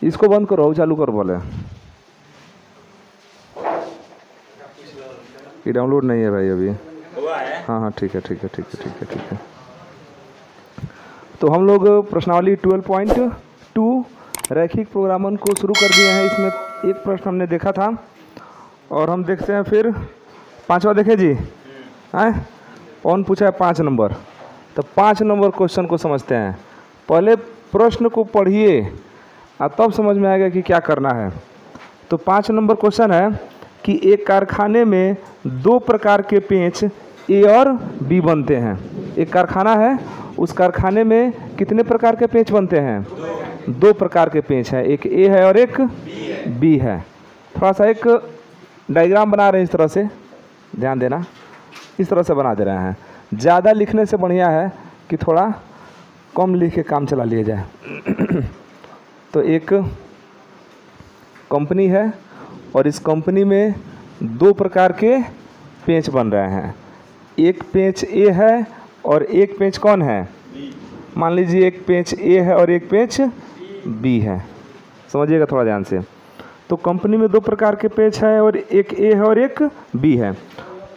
इसको बंद करो, चालू करो बोले। ये डाउनलोड नहीं है भाई अभी। हाँ हाँ ठीक है ठीक है ठीक है ठीक है ठीक है। तो हम लोग प्रश्नावली 12.2 रैखिक प्रोग्रामन को शुरू कर दिए हैं। इसमें एक प्रश्न हमने देखा था और हम देखते हैं फिर 5वां देखे जी। हैं कौन पूछा है 5 नंबर? तो 5 नंबर क्वेश्चन को समझते हैं। पहले प्रश्न को पढ़िए और तब समझ में आएगा कि क्या करना है। तो 5 नंबर क्वेश्चन है कि एक कारखाने में 2 प्रकार के पेंच ए और बी बनते हैं। एक कारखाना है, उस कारखाने में कितने प्रकार के पेंच बनते हैं? 2 प्रकार के पेंच हैं, एक ए है और एक बी है। थोड़ा सा एक डायग्राम बना रहे हैं, इस तरह से ध्यान देना, इस तरह से बना दे रहे हैं। ज़्यादा लिखने से बढ़िया है कि थोड़ा कम लिख के काम चला लिया जाए। तो एक कंपनी है और इस कंपनी में 2 प्रकार के पेंच बन रहे हैं। एक पेंच ए है और एक पेंच कौन है? मान लीजिए एक पेंच ए है और एक पेंच बी है। समझिएगा थोड़ा ध्यान से। तो कंपनी में 2 प्रकार के पेंच है और एक ए है और एक बी है।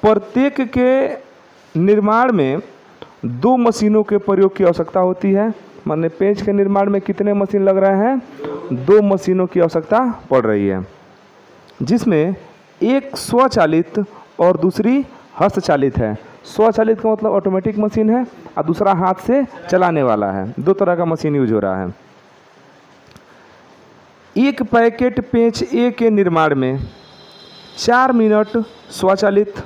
प्रत्येक के निर्माण में 2 मशीनों के प्रयोग की आवश्यकता होती है। माने पेंच के निर्माण में कितने मशीन लग रहे हैं? 2 मशीनों की आवश्यकता पड़ रही है, जिसमें एक स्वचालित और दूसरी हस्तचालित है। स्वचालित का मतलब ऑटोमेटिक मशीन है और दूसरा हाथ से चलाने वाला है। 2 तरह का मशीन यूज हो रहा है। एक पैकेट पेंच ए के निर्माण में 4 मिनट स्वचालित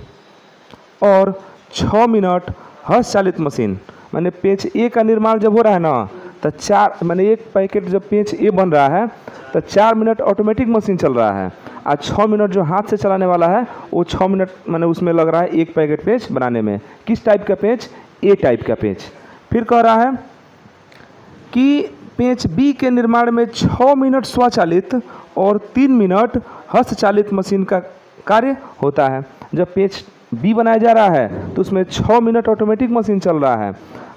और 6 मिनट हस्तचालित मशीन। माने पेंच ए का निर्माण जब हो रहा है ना, तो 4 माने एक पैकेट जब पेंच ए बन रहा है तो 4 मिनट ऑटोमेटिक मशीन चल रहा है और 6 मिनट जो हाथ से चलाने वाला है वो 6 मिनट माने उसमें लग रहा है एक पैकेट पेंच बनाने में। किस टाइप का पेंच? ए टाइप का पेंच। फिर कह रहा है कि पेंच बी के निर्माण में 6 मिनट स्वचालित और 3 मिनट हस्तचालित मशीन का कार्य होता है। जब पेंच बी बनाया जा रहा है तो उसमें 6 मिनट ऑटोमेटिक मशीन चल रहा है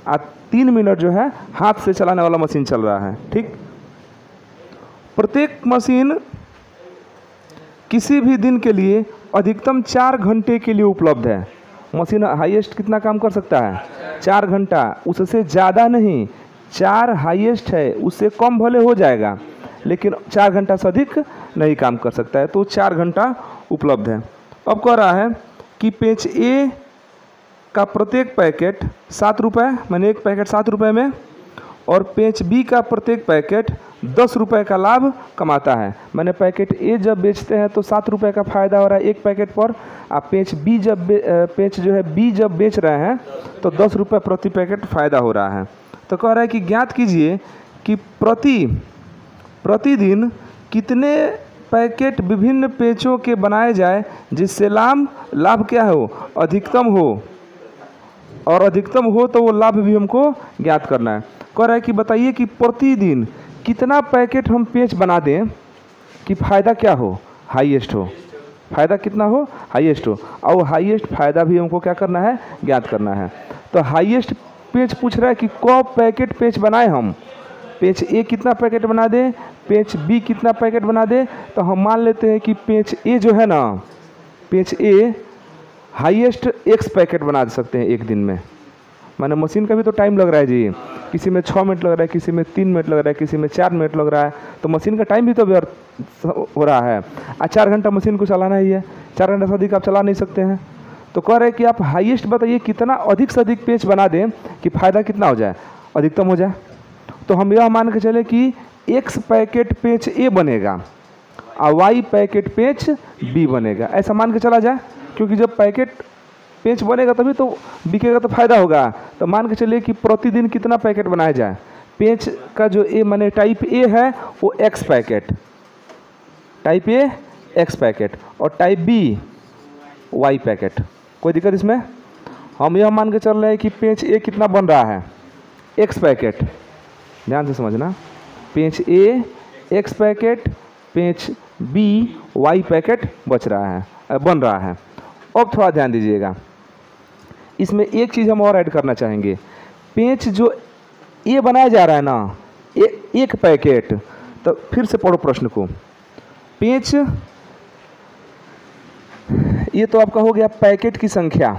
और 3 मिनट जो है हाथ से चलाने वाला मशीन चल रहा है। ठीक। प्रत्येक मशीन किसी भी दिन के लिए अधिकतम 4 घंटे के लिए उपलब्ध है। मशीन हाईएस्ट कितना काम कर सकता है? 4 घंटा, उससे ज़्यादा नहीं। 4 हाईएस्ट है, उससे कम भले हो जाएगा लेकिन 4 घंटा से अधिक नहीं काम कर सकता है। तो 4 घंटा उपलब्ध है। अब कह रहा है कि पेंच ए का प्रत्येक पैकेट 7 रुपये, माने एक पैकेट 7 रुपये में, और पेंच बी का प्रत्येक पैकेट 10 रुपये का लाभ कमाता है। मैंने पैकेट ए जब बेचते हैं तो 7 रुपये का फ़ायदा हो रहा है एक पैकेट पर। आप पेंच बी जब पेंच जो है बी जब बेच रहे हैं तो 10 रुपये प्रति पैकेट फ़ायदा हो रहा है। तो कह रहा है कि ज्ञात कीजिए कि प्रतिदिन कितने पैकेट विभिन्न पेंचों के बनाए जाए जिससे लाभ क्या हो? अधिकतम हो, और अधिकतम हो तो वो लाभ भी हमको ज्ञात करना है। कह रहा है कि बताइए कि प्रतिदिन कितना पैकेट हम पेंच बना दें कि फ़ायदा क्या हो? हाईएस्ट हो। फ़ायदा कितना हो? हाईएस्ट हो। और हाईएस्ट फ़ायदा भी हमको क्या करना है? ज्ञात करना है। तो हाईएस्ट पेंच पूछ रहा है कि कब पैकेट पेंच बनाए हम। पेंच ए कितना पैकेट बना दें, पेंच बी कितना पैकेट बना दें। तो हम मान लेते हैं कि पेंच ए जो है ना, पेंच ए हाईएस्ट एक्स पैकेट बना सकते हैं एक दिन में। माने मशीन का भी तो टाइम लग रहा है जी। किसी में 6 मिनट लग रहा है, किसी में 3 मिनट लग रहा है, किसी में 4 मिनट लग रहा है। तो मशीन का टाइम भी तो व्यर्थ हो रहा है। 4 घंटा मशीन को चलाना ही है, 4 घंटा से अधिक आप चला नहीं सकते हैं। तो कह रहे हैं कि आप हाईएस्ट बताइए कितना अधिक से अधिक पेंच बना दें कि फ़ायदा कितना हो जाए? अधिकतम हो जाए। तो हम यह मान के चले कि एक्स पैकेट पेंच ए बनेगा और वाई पैकेट पेंच बी बनेगा, ऐसा मान के चला जाए। क्योंकि जब पैकेट पेंच बनेगा तभी तो बिकेगा, तो फायदा होगा। तो मान के चलिए कि प्रतिदिन कितना पैकेट बनाया जाए। पेंच का जो ए माने टाइप ए है वो x packet, type A x packet, और टाइप बी वाई पैकेट। कोई दिक्कत इसमें? हम यह मान के चल रहे हैं कि पेंच ए कितना बन रहा है? X packet. ध्यान से समझना, पेंच ए एक्स पैकेट, पेंच बी वाई पैकेट बच रहा है, बन रहा है। अब थोड़ा ध्यान दीजिएगा, इसमें एक चीज़ हम और ऐड करना चाहेंगे। पेंच जो ए बनाया जा रहा है ना, एक पैकेट, तो फिर से पढ़ो प्रश्न को। पेंच, ये तो आपका हो गया पैकेट की संख्या,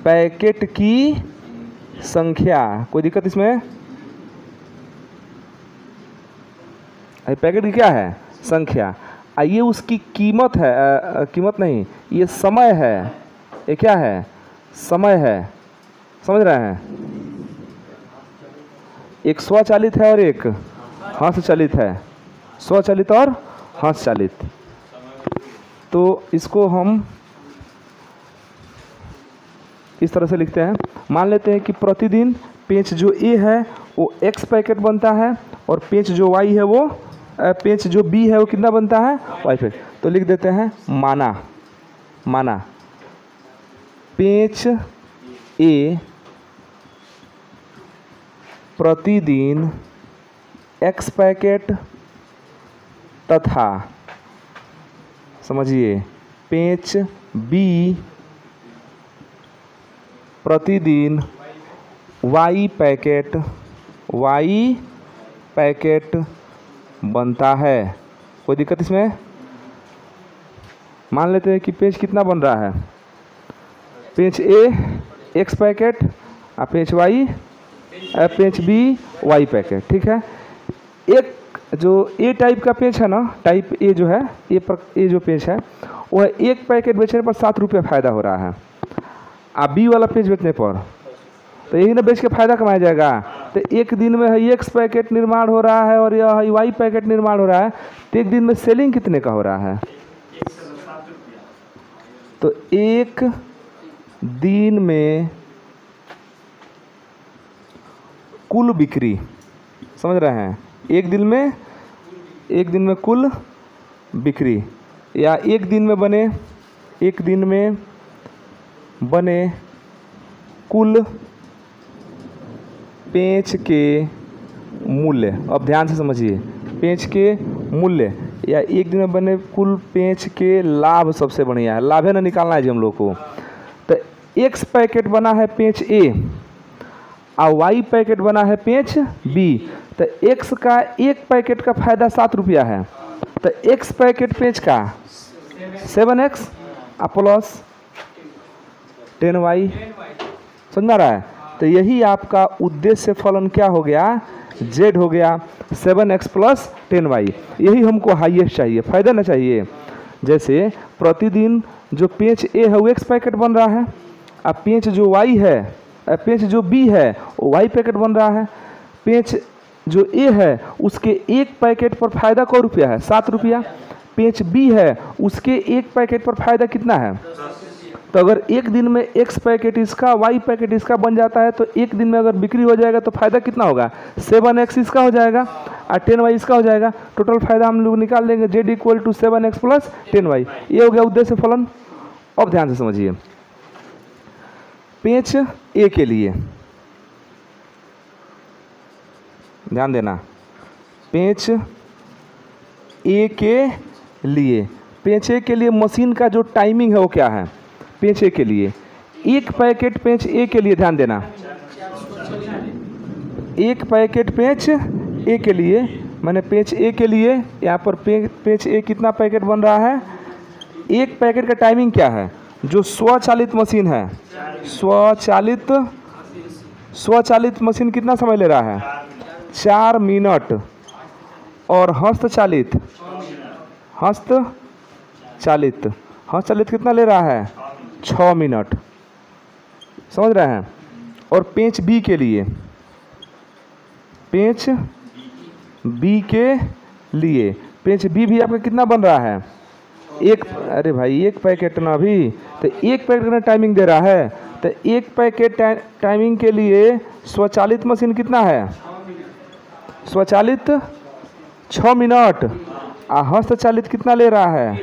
पैकेट की संख्या, कोई दिक्कत इसमें? पैकेट की क्या है? संख्या। ये उसकी कीमत है, कीमत नहीं, ये समय है। ये क्या है? समय है। समझ रहे हैं? एक स्वचालित है और एक हस्तचालित है, स्वचालित और हस्तचालित। तो इसको हम इस तरह से लिखते हैं। मान लेते हैं कि प्रतिदिन पेंच जो ए है वो x पैकेट बनता है और पेंच जो y है वो पेंच जो b है वो कितना बनता है? y packet. तो लिख देते हैं माना पेंच ए प्रतिदिन x पैकेट तथा समझिए पेंच b प्रतिदिन y पैकेट बनता है। कोई दिक्कत इसमें? मान लेते हैं कि पेंच कितना बन रहा है? पेंच ए x पैकेट और पेंच बी y पैकेट। ठीक है। एक जो ए टाइप का पेंच है ना, टाइप ए जो है, ए जो पेंच है वह एक पैकेट बेचने पर 7 रुपये फ़ायदा हो रहा है। आप बी वाला पेंच बेचने पर तो यही ना बेच के फ़ायदा कमाया जाएगा। तो एक दिन में है एक्स पैकेट निर्माण हो रहा है और यह वाई पैकेट निर्माण हो रहा है, तो एक दिन में सेलिंग कितने का हो रहा है? तो एक दिन में कुल बिक्री, समझ रहे हैं? एक दिन में कुल बिक्री, या एक दिन में बने कुल पेंच के मूल्य। अब ध्यान से समझिए, पेंच के मूल्य या एक दिन में बने कुल पेंच के लाभ सबसे बढ़िया है। लाभ है ना, निकालना है जी हम लोग को। तो एक्स पैकेट बना है पेंच ए और वाई पैकेट बना है पेंच बी। तो एक्स का एक पैकेट का फायदा 7 रुपया है। तो एक्स पैकेट पेंच का 7x प्लस 10y, समझ में आ रहा है? तो यही आपका उद्देश्य फलन क्या हो गया? z हो गया 7x प्लस 10y। यही हमको हाईएस्ट चाहिए, फायदा ना चाहिए। जैसे प्रतिदिन जो पेंच ए है वो x पैकेट बन रहा है, अब पेंच जो y है, पेंच जो b है वो y पैकेट बन रहा है। पेंच जो ए है उसके एक पैकेट पर फायदा क रुपया है? 7 रुपया। पेंच बी है उसके एक पैकेट पर फायदा कितना है? तो अगर एक दिन में x पैकेट इसका y पैकेट इसका बन जाता है तो एक दिन में अगर बिक्री हो जाएगा तो फायदा कितना होगा? 7x इसका हो जाएगा और 10y इसका हो जाएगा। टोटल फायदा हम लोग निकाल देंगे z equal to 7x plus 10y। ये हो गया उद्देश्य फलन। अब ध्यान से समझिए, पेंच ए के लिए ध्यान देना, पेंच ए के लिए मशीन का जो टाइमिंग है वो क्या है? पेंच ए के लिए एक पैकेट पेंच ए के लिए ध्यान देना, एक पैकेट पेंच ए के लिए, मैंने पेंच ए के लिए यहाँ पर पेंच ए कितना पैकेट बन रहा है? एक पैकेट का टाइमिंग क्या है? जो स्वचालित मशीन है, स्वचालित मशीन कितना समय ले रहा है? 4 मिनट। और हस्तचालित कितना ले रहा है? 6 मिनट। समझ रहे हैं? और पेंच बी के लिए, पेंच बी भी आपका कितना बन रहा है? अरे भाई एक पैकेट ना, अभी तो एक पैकेट का टाइमिंग दे रहा है। तो एक पैकेट टाइमिंग के लिए स्वचालित मशीन कितना है? स्वचालित 6 मिनट और हस्तचालित कितना ले रहा है?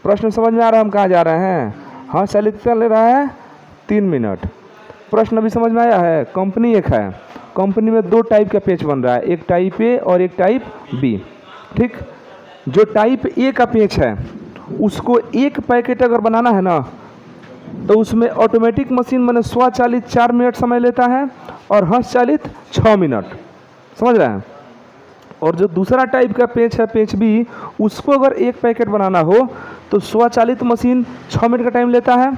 प्रश्न समझ में आ रहा है हम कहाँ जा रहे हैं? हस्तचालित कितना ले रहा है? 3 मिनट। प्रश्न अभी समझ में आया है? कंपनी एक है, कंपनी में 2 टाइप का पेंच बन रहा है, एक टाइप ए और एक टाइप बी। ठीक, जो टाइप ए का पेंच है उसको एक पैकेट अगर बनाना है ना तो उसमें ऑटोमेटिक मशीन मैंने स्वचालित 4 मिनट समय लेता है और हस्तचालित 6 मिनट। समझ रहे हैं? और जो दूसरा टाइप का पेंच है पेंच बी, उसको अगर एक पैकेट बनाना हो तो स्वचालित मशीन 6 मिनट का टाइम लेता है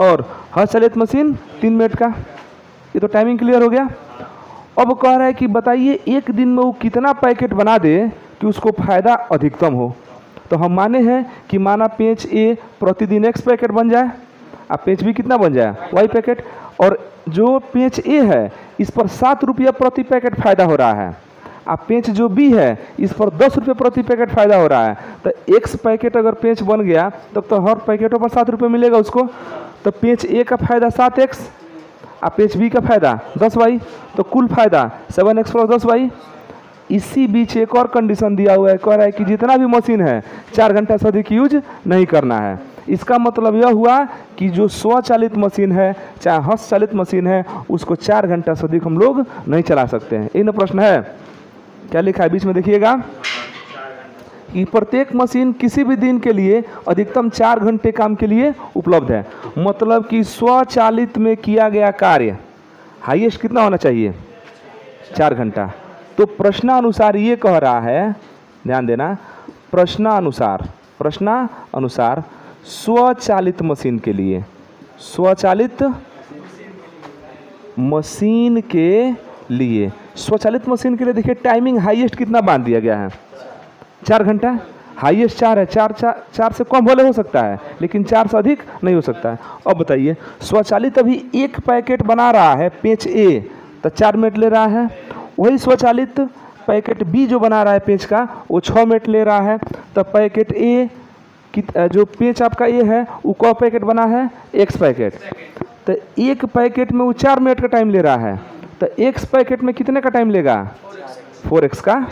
और हस्तचालित मशीन 3 मिनट का। ये तो टाइमिंग क्लियर हो गया। अब कह रहा है कि बताइए एक दिन में वो कितना पैकेट बना दे कि उसको फ़ायदा अधिकतम हो। तो हम माने हैं कि माना पेंच ए प्रतिदिन x पैकेट बन जाए, अब पेंच बी कितना बन जाए y पैकेट, और जो पेंच ए है इस पर 7 रुपया प्रति पैकेट फ़ायदा हो रहा है। अब पेंच जो बी है इस पर 10 रुपये प्रति पैकेट फ़ायदा हो रहा है। तो x पैकेट अगर पेंच बन गया तब तो हर पैकेटों पर 7 रुपये मिलेगा उसको। तो पेंच ए का फ़ायदा 7x, अब पेंच बी का फ़ायदा 10y, तो कुल फ़ायदा 7x प्लस 10y। इसी बीच एक और कंडीशन दिया हुआ है, कह रहा है कि जितना भी मशीन है 4 घंटा से अधिक यूज नहीं करना है। इसका मतलब यह हुआ कि जो स्वचालित मशीन है चाहे हस्तचालित मशीन है उसको 4 घंटा से अधिक हम लोग नहीं चला सकते हैं। इन प्रश्न है क्या लिखा है बीच में देखिएगा कि प्रत्येक मशीन किसी भी दिन के लिए अधिकतम 4 घंटे काम के लिए उपलब्ध है। मतलब कि स्वचालित में किया गया कार्य हाईएस्ट कितना होना चाहिए 4 घंटा। तो प्रश्नानुसार ये कह रहा है, ध्यान देना, प्रश्नानुसार स्वचालित मशीन के लिए, स्वचालित मशीन के लिए, स्वचालित मशीन के लिए देखिए टाइमिंग हाईएस्ट कितना बांध दिया गया है 4 घंटा। हाईएस्ट 4 है, 4 से कम भले हो सकता है लेकिन 4 से अधिक नहीं हो सकता है। अब बताइए स्वचालित अभी एक पैकेट बना रहा है पेंच ए तो 4 मिनट ले रहा है, वही स्वचालित पैकेट बी जो बना रहा है पेंच का वो 6 मिनट ले रहा है। तो पैकेट ए की जो पेंच आपका ए है वो क पैकेट बना है x पैकेट, तो एक पैकेट में वो 4 मिनट का टाइम ले रहा है। तो x पैकेट में कितने का टाइम लेगा 4x का,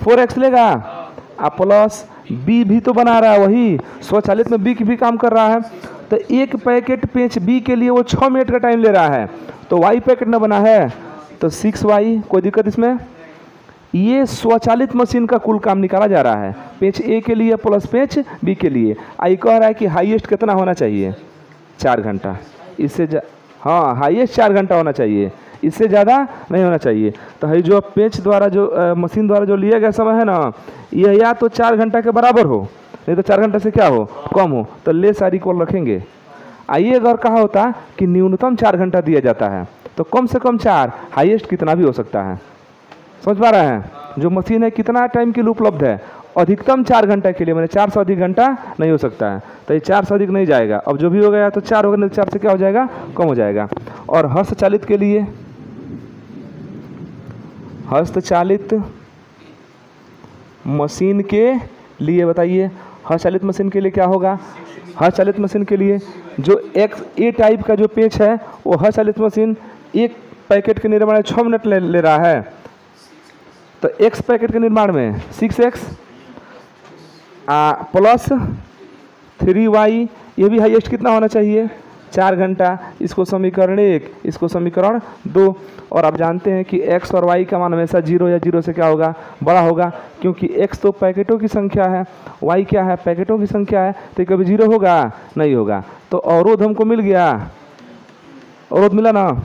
4x लेगा। आप प्लस बी भी तो बना रहा है, वही स्वचालित में बी की भी काम कर रहा है। तो एक पैकेट पेंच बी के लिए वो 6 मिनट का टाइम ले रहा है, तो y पैकेट ना बना है तो 6y, कोई दिक्कत इसमें। ये स्वचालित मशीन का कुल काम निकाला जा रहा है पेंच ए के लिए प्लस पेंच बी के लिए। आई कह रहा है कि हाईएस्ट कितना होना चाहिए 4 घंटा, इससे हाँ हाईएस्ट 4 घंटा होना चाहिए, इससे ज़्यादा नहीं होना चाहिए। तो है जो पेंच द्वारा जो मशीन द्वारा जो लिया गया समय है ना, यह या तो 4 घंटा के बराबर हो नहीं तो 4 घंटे से क्या हो कम हो, तो लेस आर इक्वल रखेंगे। आइए अगर कहा होता कि न्यूनतम 4 घंटा दिया जाता है तो कम से कम 4, हाईएस्ट कितना भी हो सकता है। समझ पा रहे हैं, जो मशीन है कितना टाइम के लिए उपलब्ध है, अधिकतम 4 घंटा के लिए, मैंने 4 से अधिक घंटा नहीं हो सकता है। तो ये 4 से अधिक नहीं जाएगा, अब जो भी हो गया तो 4 होगा, नहीं 4 से क्या हो जाएगा कम हो जाएगा। और हस्तचालित के लिए, हस्तचालित मशीन के लिए बताइए, हस्तचालित मशीन के लिए क्या होगा। हस्तचालित मशीन के लिए जो ए टाइप का जो पेंच है वो हस्तचालित मशीन एक पैकेट के निर्माण में 6 मिनट ले रहा है, तो x पैकेट के निर्माण में 6x प्लस 3y, ये भी हाईएस्ट कितना होना चाहिए 4 घंटा। इसको समीकरण 1, इसको समीकरण 2। और आप जानते हैं कि x और y का मान हमेशा 0 या 0 से क्या होगा बड़ा होगा, क्योंकि x तो पैकेटों की संख्या है, y क्या है पैकेटों की संख्या है, तो कभी 0 होगा नहीं होगा। तो अवरोध हमको मिल गया, अवरोध मिला ना,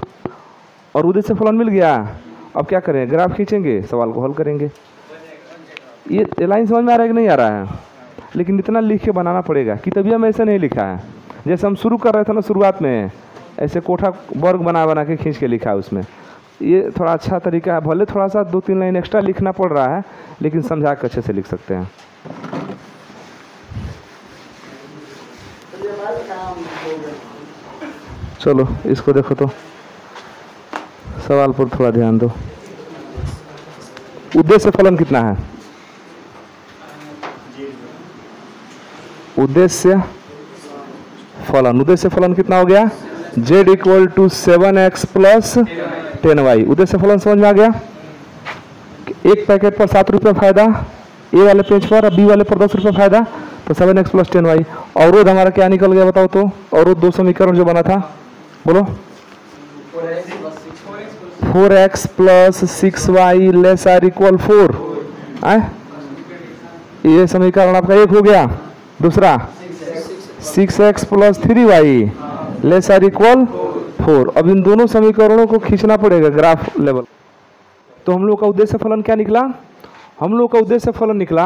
और उद्देश्य फलन मिल गया। अब क्या करें, ग्राफ खींचेंगे, सवाल को हल करेंगे। ये लाइन समझ में आ रहा है कि नहीं आ रहा है, लेकिन इतना लिख के बनाना पड़ेगा कि तभी हम ऐसे नहीं लिखा है। जैसे हम शुरू कर रहे थे ना शुरुआत में, ऐसे कोठा वर्ग बना के खींच के लिखा है उसमें। ये थोड़ा अच्छा तरीका है, भले थोड़ा सा 2-3 लाइन एक्स्ट्रा लिखना पड़ रहा है लेकिन समझा के अच्छे से लिख सकते हैं। चलो इसको देखो तो, सवाल पर थोड़ा ध्यान दो। उद्देश्य फलन कितना है, उद्देश्य फलन कितना हो गया z equal to 7x plus 10y। उद्देश्य फलन समझ में आ गया। एक पैकेट पर 7 रुपये फायदा ए वाले पेज पर, बी वाले पर 10 रुपये फायदा, तो 7x प्लस 10y। अवरोध हमारा क्या निकल गया बताओ तो, अवरोध 2 समीकरण जो बना था बोलो, 4x plus 6y less or equal 4। ये समीकरण आपका 1 हो गया। दूसरा 6x plus 3y less or equal 4। अब इन दोनों समीकरणों को खींचना पड़ेगा ग्राफ लेवल। तो हम लोग का उद्देश्य फलन क्या निकला, हम लोग का उद्देश्य फलन निकला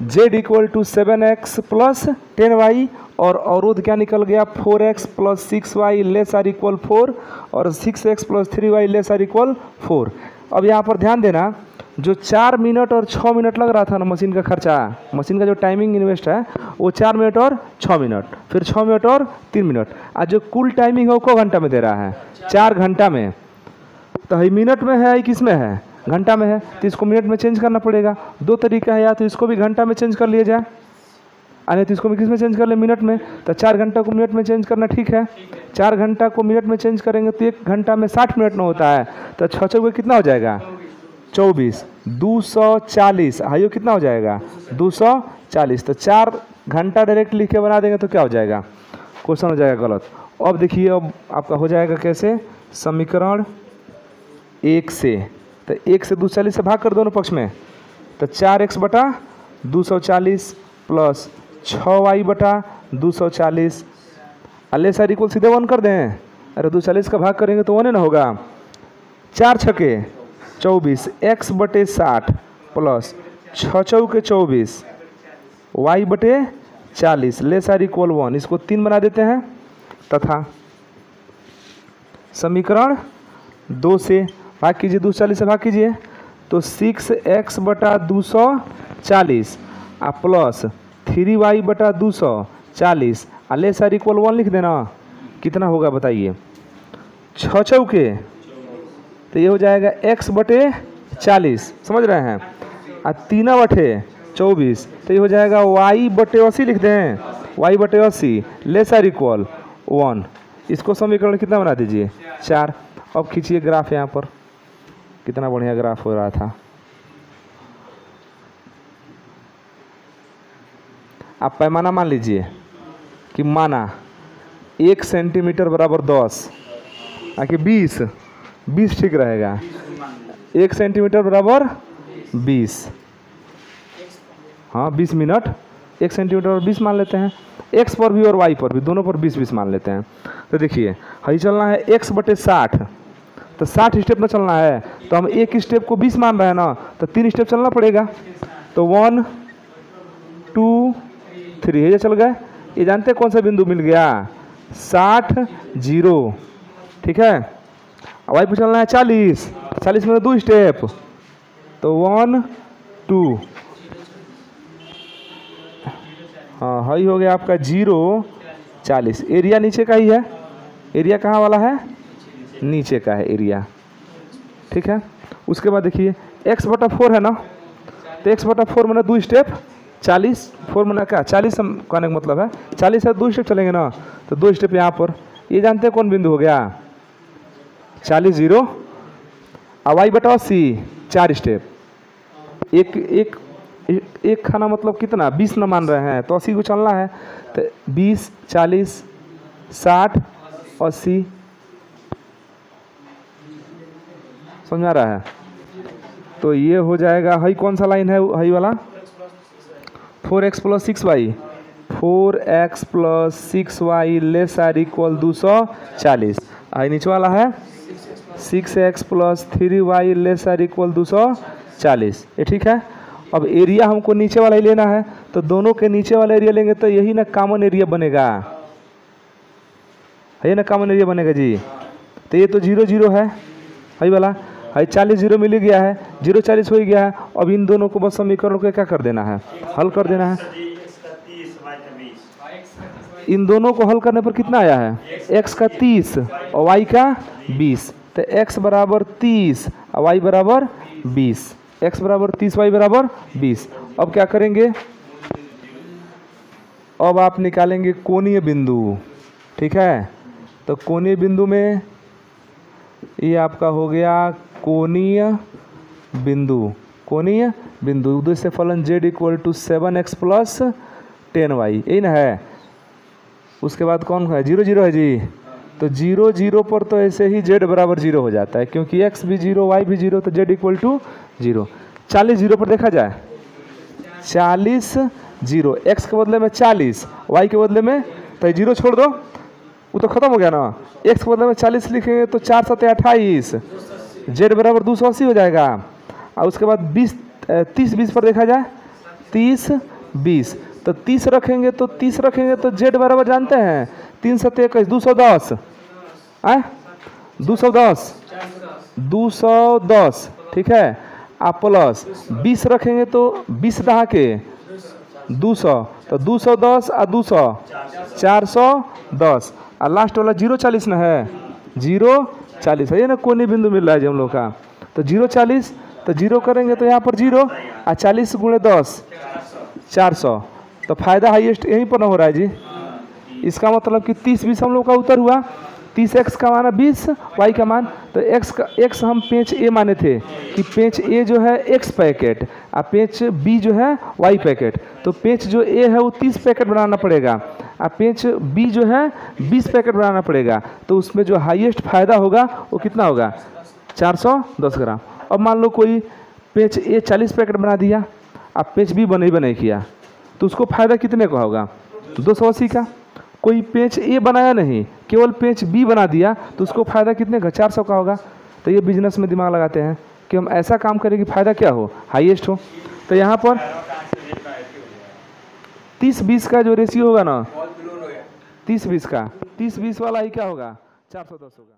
z equal to 7x plus 10y और अवरोध क्या निकल गया 4x plus 6y less or equal 4 और 6x plus 3y less or equal 4। अब यहाँ पर ध्यान देना, जो 4 मिनट और 6 मिनट लग रहा था ना मशीन का खर्चा, मशीन का जो टाइमिंग इन्वेस्ट है वो 4 मिनट और 6 मिनट, फिर 6 मिनट और 3 मिनट। आज जो कुल टाइमिंग है वो को घंटा में दे रहा है 4 घंटा में। तो ये मिनट में है किस में है, घंटा में है, तो इसको मिनट में चेंज करना पड़ेगा। दो तरीका है, या तो इसको भी घंटा में चेंज कर लिया जाए, अरे तो इसको भी किस में चेंज कर ले, मिनट में। तो 4 घंटा को मिनट में चेंज करना ठीक है। 4 घंटा को मिनट में चेंज करेंगे तो 1 घंटा में 60 मिनट में होता है, तो 6 चौके कितना हो जाएगा 24, 240। आइयो कितना हो जाएगा 240। तो 4 घंटा डायरेक्ट लिख के बना देंगे तो क्या हो जाएगा, क्वेश्चन हो जाएगा गलत। अब देखिए अब आपका हो जाएगा कैसे, समीकरण 1 से, तो 1 से 240 से भाग कर दोनों पक्ष में, तो 4x बटा 240 प्लस 6y बटा 240 अल्ले सारी इक्वल सीधे 1 कर दें। अरे 240 का भाग करेंगे तो 1 ना होगा, 4 छके 24 x बटे 60 प्लस 6 चौके 24 y बटे 40 ले सारी इक्वल 1। इसको 3 बना देते हैं तथा समीकरण 2 से भाग कीजिए, 240 से भाग कीजिए तो 6x बटा 240 आ प्लस 3y बटा 240 अले सार इक्वल 1 लिख देना। कितना होगा बताइए, 6 चौके तो ये हो जाएगा x बटे 40, समझ रहे हैं, आ 3 बटे 24 तो ये हो जाएगा y बटे 80 लिख दें, y बटे 80 ले सार इक्वल 1। इसको समीकरण कितना बना दीजिए 4। अब खींचिए ग्राफ, यहाँ पर कितना बढ़िया ग्राफ हो रहा था। आप पैमाना मान लीजिए कि माना 1 सेंटीमीटर बराबर 10 आके 20 ठीक रहेगा, 1 सेंटीमीटर बराबर 20, हाँ 20 मिनट, 1 सेंटीमीटर और 20 मान लेते हैं, x पर भी और y पर भी, दोनों पर 20 मान लेते हैं। तो देखिए हई चलना है x बटे 60, तो 60 स्टेप में चलना है, तो हम एक स्टेप को 20 मान रहे हैं ना, तो 3 स्टेप चलना पड़ेगा। तो 1 2 3 ये चल गए। ये जानते हैं कौन सा बिंदु मिल गया, 60 0, ठीक है। वाई पर चलना है 40 में 2 स्टेप, तो 1 2, हाँ हाई हो गया आपका 0 40। एरिया नीचे का ही है, एरिया कहाँ वाला है, नीचे का है एरिया, ठीक है। उसके बाद देखिए x बटा 4 है ना, तो x बटा 4 मैंने 2 स्टेप 40, 4 मैंने क्या 40 कहने का मतलब है 40 है 2 स्टेप चलेंगे ना, तो 2 स्टेप यहाँ पर। ये जानते हैं कौन बिंदु हो गया 40 0, और y बटा 80 4 स्टेप, एक खाना मतलब कितना 20 न मान रहे हैं, तो 80 को चलना है, तो 20 40 60 80, समझ आ रहा है। तो ये हो जाएगा, हई कौन सा लाइन है, हई वाला 4x plus 6y, 4x plus 6y less or equal 240। आई नीचे वाला है 6x plus 3y less or equal 240, ये ठीक है। अब एरिया हमको नीचे वाला ही लेना है, तो दोनों के नीचे वाला एरिया लेंगे तो यही ना कॉमन एरिया बनेगा, है ना कॉमन एरिया बनेगा जी। तो ये तो 0 0 है, हई वाला हई 40 0 मिल गया है, 0 40 हो गया है। अब इन दोनों को बस समीकरण को क्या कर देना है, हल कर देना है। इन दोनों को हल करने पर कितना आया है, x का 30 और y का 20, तो x बराबर 30 और y बराबर 20, x बराबर 30 y बराबर 20। अब क्या करेंगे, अब आप निकालेंगे कोणीय बिंदु, ठीक है। तो कोणीय बिंदु में ये आपका हो गया कोणीय बिंदु, कोणीय बिंदु उद्देश्य फलन z equal to 7x plus 10y, यही ना है। उसके बाद कौन है 0 0 है जी, तो 0 0 पर तो ऐसे ही z बराबर 0 हो जाता है, क्योंकि x भी 0 y भी 0, तो z इक्वल टू 0। 40 0 पर देखा जाए 40 0, x के बदले में 40, y के बदले में, तो 0 छोड़ दो वो तो खत्म हो गया ना, x के बदले में 40 लिखेंगे तो 4 7 28, z बराबर 280 हो जाएगा। और उसके बाद 20 30-20 पर देखा जाए 30-20, तो 30 रखेंगे तो 30 रखेंगे तो जेड बराबर जानते हैं 3 7 21 210 आए 210 ठीक है। आप प्लस 20 रखेंगे तो 20 दहा के 200, तो 210 और 200 410, और लास्ट वाला 040 ना है 040 है, ये ना कोने बिंदु मिल रहा है जी हम लोग का, तो 040, तो 0 करेंगे तो यहाँ पर 0 और 40 गुणे 10 400, तो फायदा हाईएस्ट यहीं पर ना हो रहा है जी। इसका मतलब कि 30-20 हम लोग का उत्तर हुआ, 30x का मान 20 y का मान, तो x हम पेंच ए माने थे कि पेंच ए जो है x पैकेट और पेंच b जो है y पैकेट, तो पेंच जो ए है वो 30 पैकेट बनाना पड़ेगा और पेंच b जो है 20 पैकेट बनाना पड़ेगा, तो उसमें जो हाईएस्ट फायदा होगा वो कितना होगा 410 ग्राम। अब मान लो कोई पेंच ए 40 पैकेट बना दिया और पेंच बी नहीं किया, तो उसको फायदा कितने का होगा 280 का। कोई पेंच ए बनाया नहीं, केवल पेंच बी बना दिया, तो उसको फायदा कितने का 400 का होगा। तो ये बिजनेस में दिमाग लगाते हैं कि हम ऐसा काम करें कि फायदा क्या हो हाईएस्ट हो। तो यहाँ पर 30-20 का जो रेशियो होगा ना 30-20 का 30-20 वाला ही क्या होगा 410 होगा।